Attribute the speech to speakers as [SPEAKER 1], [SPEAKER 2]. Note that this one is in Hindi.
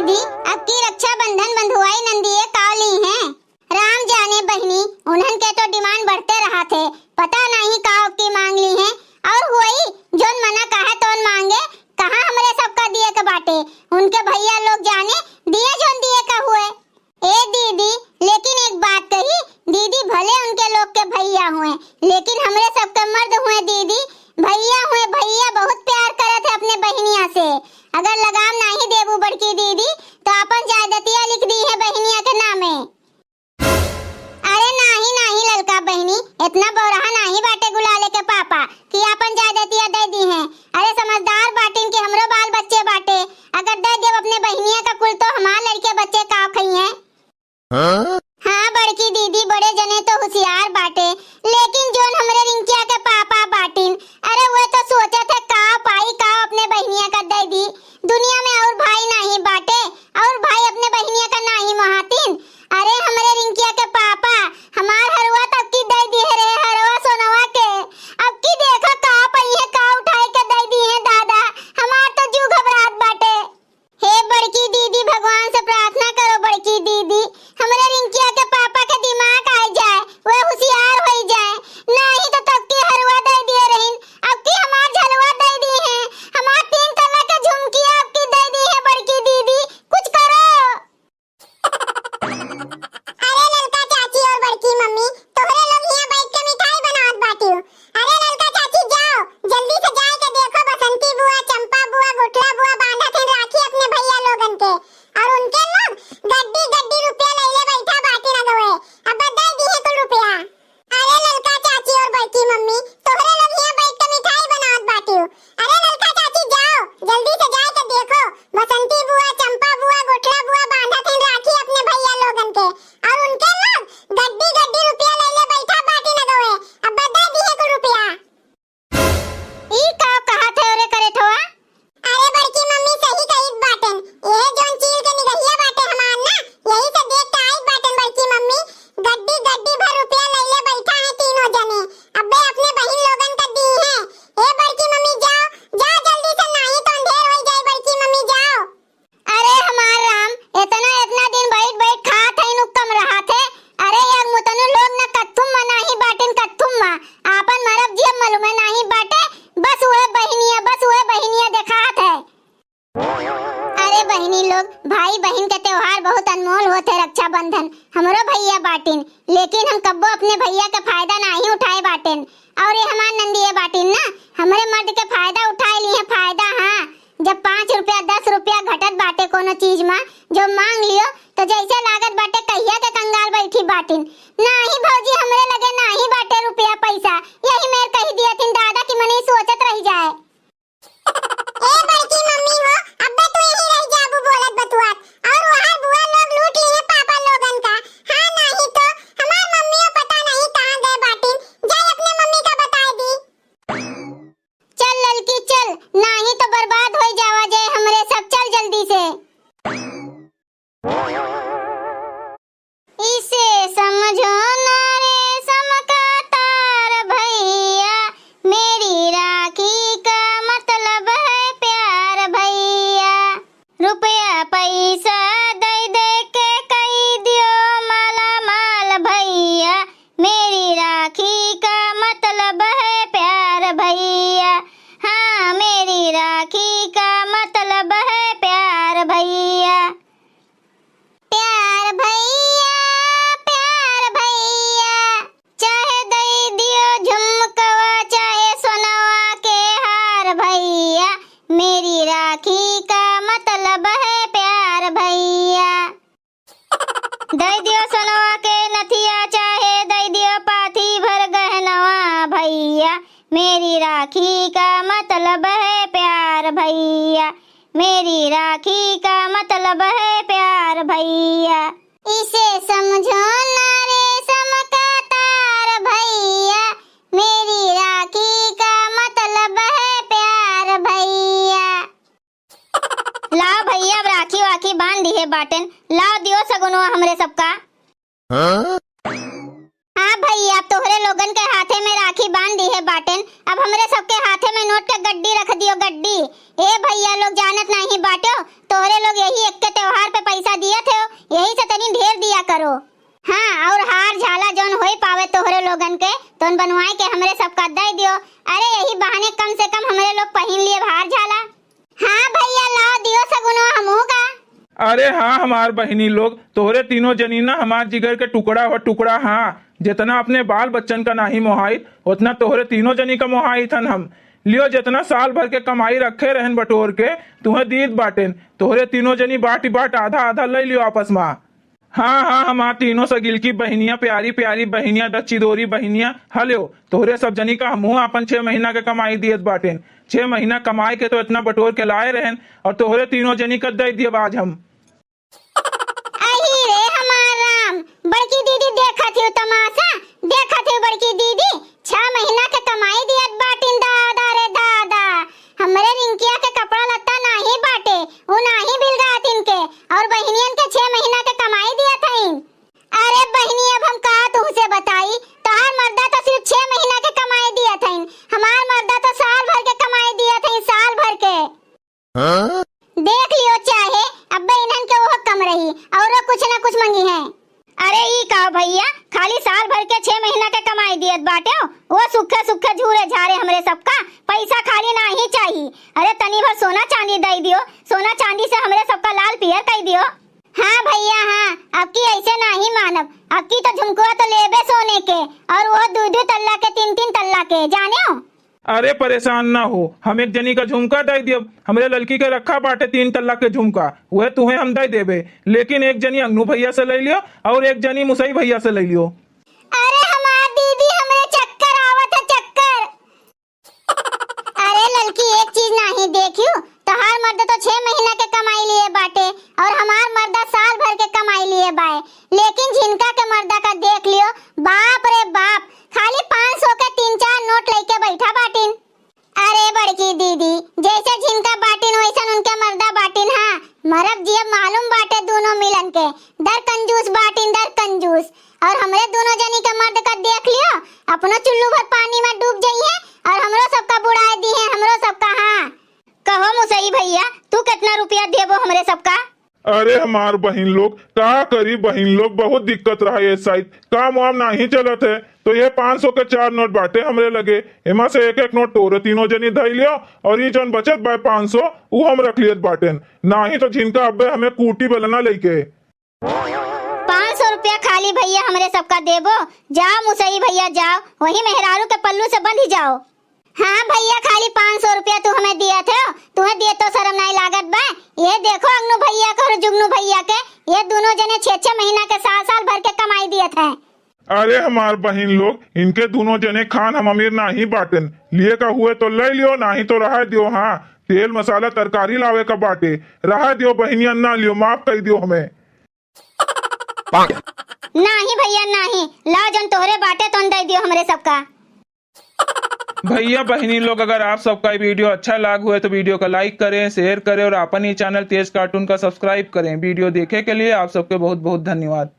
[SPEAKER 1] दीदी, अब की रक्षाबंधन बंधुआई नंदिए काली हैं। राम जाने बहनी, उन्हन के तो डिमांड बढ़ते रहा थे, पता नहीं काव की मांग ली है। और वही जोन मना कहा तो मांगे, कहाँ हमरे सबका दिए के बाटे, उनके भैया लोग जाने दिए जोन दिए का हुए। ए दीदी, लेकिन एक बात कही दीदी, भले उनके लोग के भैया हुए, लेकिन हमरे सबके मर्द हुए दीदी, भैया हुए, भैया बहुत प्यार करत है अपने बहनिया से। अगर लगाम नहीं देबू बड़की दीदी तो अपन जायदादिया लिख दी है बहनिया के नामे। अरे नहीं नहीं ललका बहनी, इतना बौराहा नहीं बाटे गुलाले के पापा कि अपन जायदादिया दे दी है। अरे समझदार बाटिन के हमरो बाल बच्चे बाटे, अगर दे देव अपने बहनिया का कुल तो हमार लड़के बच्चे काव खई हैं। हाँ बड़की दीदी, बड़े जने तो होशियार बाटे, लेकिन जोन हमरे रिंकिया के पापा बाटिन, अरे वो तो सोचे थे काव पाई काव अपने बहनिया का दे दी। दुनिया में और भाई नहीं बाटे, और भाई अपने बहनिया का नहीं महातिन। अरे हमरे रिंकिया के पापा हमार हरवा तब की दे दी है रे, हरवा सोनवा के। अब की देखो काव पई है, काव उठाई के दे दी है दादा, हमार तो जीव घबरात बाटे। हे बड़की दीदी, भगवान से प्रार्थना करो बड़की दीदी, हमरे रिंकिया के पापा के दिमाग आ जाए, वो होशियार हो जाए, नहीं तो तब की हरवा दे दिए रहीन, अब की हमार झलवा दे दी है, हमार 3 तल्ला के झुमकिया अब की दे दी है बड़की दीदी, कुछ करो। अरे ललका चाची और बड़की मम्मी, तोहरे लोग यहाँ बैठ के मिठाई बनावत बाटी। अरे ललका चाची जाओ, जल्दी से जाए के देखो बसंती बुआ, चंपा बुआ, गुठला बुआ बांधा थे राखी अपने भैया लोगन के, और उनके लोग गड्डी गड्डी रुपया लैले बैठा बाटी न गए, अब दे दी है कुल रुपया। अरे ललका चाची और बड़की मम्मी, तोहरे लोग यहाँ बैठ के मिठाई बनावत बाटी। अरे ललका चाची जाओ, जल्दी से जाए के देखो बसंती बुआ, चंपा बुआ, गुठला बुआ बांधा थे राखी अपने भैया लोगन के, और उनके लोग गड्डी गड्डी रुपया लैले बैठा बाटी न गए, अब दे दी है कुल रुपया। ई का कहा थे ओरे करे ठोआ? अरे बड़की मम्मी सही कही बाटन, ये जोन चील के निगहिया बाटे हमार ना, यही से देख के आई बाटन बड़की मम्मी, गड्डी गड्डी भर रुपया लैले बैठा है तीनों जने, अबे अपने बहन लोगन का दी है। ए बड़की मम्मी जाओ, जाओ जल्दी से, नहीं तो अंधेर हो जाए बड़की मम्मी जाओ। अरे हमार राम, इतना इतना दिन बैठ बैठ खात है नुक्कम रहा थे। अरे यार मुतनु लोग ना कत्थुम नहीं बाटिन, कत्थुम आपन मरब जी मालूम नहीं बाटे, बस वह बहनिया देखात है। अरे बहनी लोग, भाई बहन के त्योहार बहुत अनमोल होते रक्षाबंधन, हमरो भैया बाटिन, लेकिन हम कब्बो अपने भैया का फायदा नहीं उठाए बाटिन, और ये हमार नंदिए बाटिन ना, हमारे मर्द के फायदा उठाए लिए फायदा। हाँ, जब 5 रुपया 10 रुपया घटत बाटे कोनो चीज में, जो मांग लियो तो जैसे लागत बाटे कहिया के कंगाल बैठी बाटिन, नहीं भौजी हमरे लगे नहीं बाटे रुपया पैसा, यही मेर कही दिया थिन दादा की मनी सोचत रह जाए। ए बड़की मम्मी हो, अब्बे तू यहीं रह जाबू बोलत बतुआत, और वहां बुआ लोग लूट लिए पापा लोगन का। हां नहीं तो हमार मम्मी पता नहीं कहां गए बाटिन, जाए अपने मम्मी का बता दी। चल ललकी चल, नहीं तो बर्बाद हो जावा जाए हमरे सब, चल जल्दी से। इसे समझो ना रे समका तार भैया, मेरी राखी का मतलब है प्यार भैया, रुपया पैसा दे दे के कई दियो माला माल भैया, मेरी राखी का मतलब है प्यार भैया, हाँ मेरी राखी का मतलब है प्यार भैया। प्यार भैया, प्यार भैया, चाहे दे दियो झुमकवा चाहे सोनवा के हार भैया, मेरी राखी का मतलब है प्यार भैया। दे दियो सोनवा के नथिया चाहे दे दियो पाथी भर गहनवा भैया, मेरी राखी का मतलब है प्यार भैया, मेरी राखी का मतलब है प्यार भैया। इसे समझो ना रे समका तार भैया, मेरी राखी का मतलब है प्यार भैया। लाओ भैया, अब राखी वाखी बांध दी है बाटन, लाओ दियो सगुनवा हमरे सबका। हाँ भैया, अब तोहरे लोगन के हाथे में राखी बांध दी है बाटन, अब हमरे सबके हाथे में नोट के गड्डी रख दियो गड्डी। ए भैया लोग जानत नहीं बाटो, तोहरे लोग यही एक के त्योहार
[SPEAKER 2] यही से तनी ढेर दिया करो। हाँ, और हार झाला जौन होई पावे तोहरे लोगन के तोन बनवाए के हमरे सबका दे दियो। अरे यही बहाने कम से कम हमरे लोग पहन लिए हार झाला। हाँ भैया लाओ दियो सगुनो हमहू का।
[SPEAKER 3] अरे हाँ हमार बहिनी लोग, तोहरे तीनों जनी ना हमार जिगर के टुकड़ा हो टुकड़ा। हाँ, जितना अपने बाल बच्चन का नाही मोहाई उतना तोहरे तीनों जनी का मोहाई थन हम। लियो जितना साल भर के कमाई रखे रहन बटोर के तुम्हें दीद बाटेन, तोहरे तीनों जनी बाट बाट आधा आधा ले लियो आपस में। हाँ हाँ, हमार तीनों सगिल की बहनियां, प्यारी प्यारी बहनियां, दच्ची दोरी बहनियां हलो, तोहरे सब जनी का हमहू अपन 6 महीना के कमाई दियत बाटेन। 6 महीना कमाई के तो इतना बटोर के लाए रहन और तोहरे तीनों जनी का दे दिए आज हम।
[SPEAKER 2] अही रे हमार राम, बड़की दीदी देखा थी तमाशा, देखा थी बड़की दीदी 6 महीना के कमाई दियत बाटिन। दादा रे दादा, हमरे रिंकिया के कपड़ा लत्ता नाही बाटे, उ नाही बिलगातिन के, और बहनियन के 6 महीना के कमाई दियत हईन। अरे बहनी अब हम का तुमसे बताई, तोहार मर्दा तो सिर्फ 6 महीना के कमाई दियत हईन, हमार मर्दा तो साल भर के कमाई दियत हईन, साल भर के। देख लियो चाहे अब इन्हन के वो कम रही और कुछ ना कुछ मंगी है। अरे ई का भैया, खाली साल भर के 6 महीना के कमाई दियत बाटे हो, वो सुखे सुखे झूरे झारे हमरे सबका पैसा खाली नहीं चाहिए। अरे तनी भर सोना चांदी दे दियो, सोना चांदी से हमरे सबका लाल पियर कर दियो। हाँ भैया हाँ, अब की ऐसे नहीं मानब, अब की तो झुमकुआ तो लेबे सोने के, और वो 2-2 तल्ला के 3-3 तल्ला के, जाने हो।
[SPEAKER 3] अरे परेशान ना हो, हम एक जनी का झुमका दे दियो, हमरे लड़की के रखा बाटे 3 तल्ला के झुमका, वह तुम्हें हम दे देबे। लेकिन एक जनी अंगनू भैया से ले लियो और एक जनी मुसई भैया से ले लियो।
[SPEAKER 2] अरे हमार दीदी हमरे चक्कर आवत है, चक्कर। अरे लड़की एक चीज नहीं देखियो, तोहार मर्द तो 6 महीना के कमाई लिए बाटे और हमार मर्दा साल भर के कमाई लिए बाए, लेकिन जिनका के मर्दा का देख लियो, बाप रे बाप, खाली 500 के 3-4 नोट लेके बैठा बाटिन। अरे बड़की दीदी, जैसे जिनका बाटिन वैसन उनके मर्दा बाटिन। हाँ, मरब जिया मालूम बाटे दोनों मिलन के, दर कंजूस बाटिन, दर कंजूस। और हमरे दोनों जनी के मर्द का देख लियो, अपनो चुल्लू भर पानी में डूब जाइए और हमरो सबका बुड़ाए दी है, हमरो सबका। हाँ कहो मुसई भैया, तू कितना रुपया देबो हमरे सबका?
[SPEAKER 3] अरे हमार बहन लोग का करी, बहन लोग बहुत दिक्कत रहा है, साइड काम वाम नहीं चलत है, तो ये 500 के 4 नोट बाटे हमरे लगे, एमा से एक एक नोट तोरे तीनों जनी धई लियो और ये जन बचत बाय 500 वो हम रख लियत बाटेन, नहीं तो जिनका अब्बे हमें कूटी बेलना लेके।
[SPEAKER 2] 500 रुपया खाली भैया हमरे सबका देबो। जाओ मुसई भैया जाओ, वही मेहरारू के पल्लू से बंध ही जाओ। हाँ भैया, खाली 500 रुपया तू हमें दिया थे, तुम्हें दिए तो शर्म नहीं लागत बा। ये देखो अंगनू भैया के और जुगनू भैया के, ये दोनों जने 6-6 महीना के साल भर के कमाई दिए थे।
[SPEAKER 3] अरे हमार बहन लोग, इनके दोनों जने खान हम अमीर नहीं बाटेन, लिए का हुए तो ले लियो, नहीं तो रहा दियो। हाँ, तेल मसाला तरकारी लावे का बाटे, रहा दियो बहनिया, ना लियो, माफ कर दियो हमें।
[SPEAKER 2] नहीं भैया नहीं, लाओ जन तोहरे बाटे तो दे दियो हमरे सबका।
[SPEAKER 3] भैया बहनी लोग, अगर आप सबका ये वीडियो अच्छा लगा हुआ है तो वीडियो का लाइक करें, शेयर करें और अपन ही चैनल तेज कार्टून का सब्सक्राइब करें। वीडियो देखे के लिए आप सबके बहुत बहुत धन्यवाद।